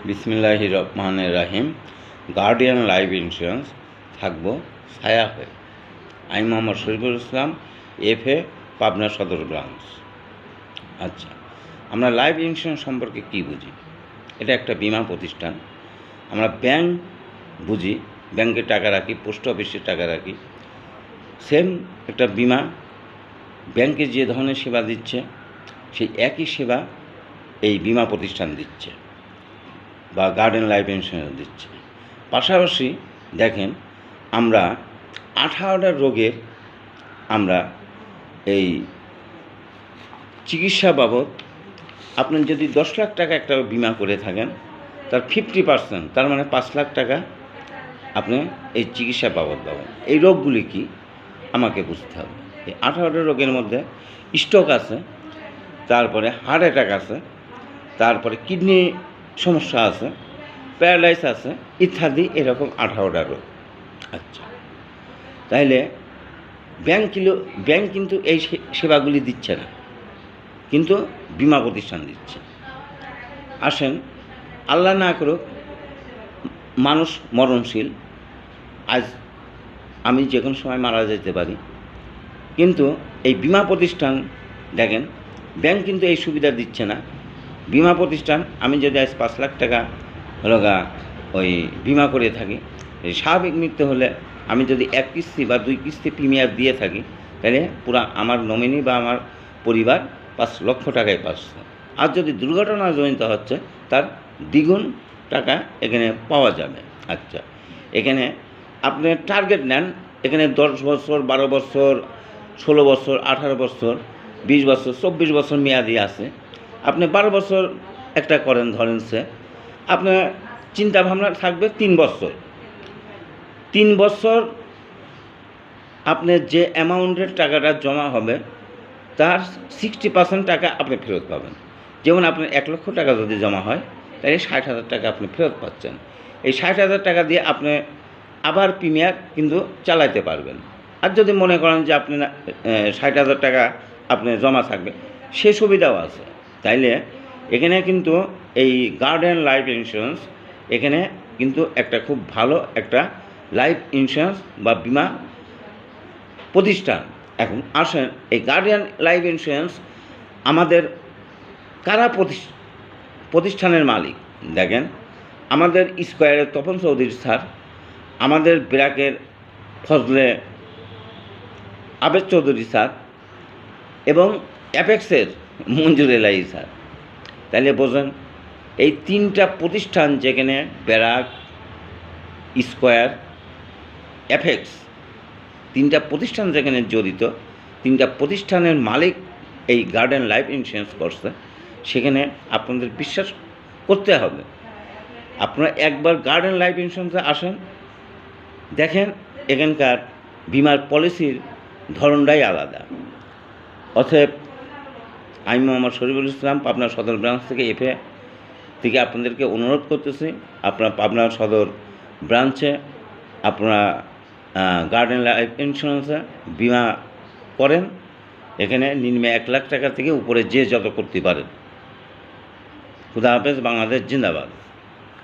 বিসমিল্লাহির রহমানির রহিম। Guardian life insurance থাকবো ছায়া হয়ে। আমি মোহাম্মদ শরীফুল ইসলাম, এফএ, পাবনা সদর ব্রাঞ্চ। আচ্ছা, আমরা লাইফ ইন্স্যুরেন্স সম্পর্কে কী বুঝি? এটা একটা বিমা প্রতিষ্ঠান। আমরা ব্যাংক বুঝি, ব্যাংকে টাকা রাখি, পোস্ট অফিসে টাকা রাখি। সেম একটা বিমা, ব্যাংকে যে ধরনের সেবা দিচ্ছে সেই একই সেবা এই বিমা প্রতিষ্ঠান দিচ্ছে বা গার্ডিয়ান লাইফ ইন্স্যুরেন্স দিচ্ছে। পাশাপাশি দেখেন, আমরা 18টা রোগের আমরা এই চিকিৎসা বাবদ, আপনি যদি 10 লাখ টাকা একটা বিমা করে থাকেন, তার 50%, তার মানে 5 লাখ টাকা আপনি এই চিকিৎসা বাবদ পাবেন। এই রোগগুলি কি আমাকে বুঝতে হবে। এই 18টা রোগের মধ্যে স্ট্রোক আছে, তারপরে হার্ট অ্যাটাক আছে, তারপরে কিডনি সমস্যা আছে, প্যারালাইস আছে ইত্যাদি, এরকম 18টা রোগ। আচ্ছা, তাইলে ব্যাংক কিন্তু এই সেবাগুলি দিচ্ছে না, কিন্তু বিমা প্রতিষ্ঠান দিচ্ছে। আসেন, আল্লাহ না করুক, মানুষ মরণশীল, আজ আমি যে কোনো সময় মারা যেতে পারি, কিন্তু এই বিমা প্রতিষ্ঠান দেখেন, ব্যাংক কিন্তু এই সুবিধা দিচ্ছে না। বিমা প্রতিষ্ঠান, আমি যদি আজ 5 লাখ টাকা লগা ওই বিমা করে থাকি, স্বাভাবিক মৃত্যু হলে আমি যদি 1 কিস্তি বা 2 কিস্তি প্রিমিয়ার দিয়ে থাকি, তাহলে পুরা আমার নমিনি বা আমার পরিবার 5 লক্ষ টাকায় পাচ্ছে। আর যদি দুর্ঘটনাজনিত হচ্ছে, তার দ্বিগুণ টাকা এখানে পাওয়া যাবে। আচ্ছা, এখানে আপনি টার্গেট নেন, এখানে 10 বছর, 12 বছর, 16 বছর, 18 বছর, 20 বছর, 24 বছর মেয়াদি আছে। আপনি 12 বছর একটা করেন, ধরেন সে আপনার চিন্তাভাবনা থাকবে 3 বছর। 3 বছর আপনার যে অ্যামাউন্টের টাকাটা জমা হবে, তার 60% টাকা আপনি ফেরত পাবেন। যেমন আপনার 1 লক্ষ টাকা যদি জমা হয়, তাহলে 60,000 টাকা আপনি ফেরত পাচ্ছেন। এই 60,000 টাকা দিয়ে আপনি আবার প্রিমিয়ার কিন্তু চালাইতে পারবেন। আর যদি মনে করেন যে আপনি 60,000 টাকা আপনার জমা থাকবে, সে সুবিধাও আছে। তাইলে এখানে কিন্তু এই গার্ডিয়ান লাইফ ইন্স্যুরেন্স এখানে কিন্তু একটা খুব ভালো একটা লাইফ ইন্স্যুরেন্স বা বিমা প্রতিষ্ঠান। এখন আসেন, এই গার্ডিয়ান লাইফ ইন্স্যুরেন্স আমাদের কারা প্রতিষ্ঠানের মালিক? দেখেন, আমাদের স্কোয়ারের তপন চৌধুরী স্যার, আমাদের ব্র্যাকের ফজলে আবেদ চৌধুরী স্যার এবং অ্যাপেক্সের মঞ্জুর এলাহি স্যার। তাহলে বোঝেন, এই 3টা প্রতিষ্ঠান, যেখানে ব্র্যাক, স্কোয়ার, অ্যাপেক্স, 3টা প্রতিষ্ঠান যেখানে জড়িত, 3টা প্রতিষ্ঠানের মালিক এই গার্ডিয়ান লাইফ ইন্স্যুরেন্স করছে, সেখানে আপনাদের বিশ্বাস করতে হবে। আপনারা একবার গার্ডিয়ান লাইফ ইন্স্যুরেন্সে আসেন, দেখেন এখানকার বিমার পলিসির ধরনটাই আলাদা। অতএব আমি মোহাম্মদ শরীফুল ইসলাম, পাবনা সদর ব্রাঞ্চ থেকে, এফএ থেকে আপনাদেরকে অনুরোধ করতেছি, আপনারা পাবনা সদর ব্রাঞ্চে আপনারা গার্ডিয়ান লাইফ ইন্স্যুরেন্সে বিমা করেন। এখানে নিম্নে 1 লাখ টাকা থেকে উপরে যে যত করতে পারেন। খুদা হাফেজ, বাংলাদেশ জিন্দাবাদ।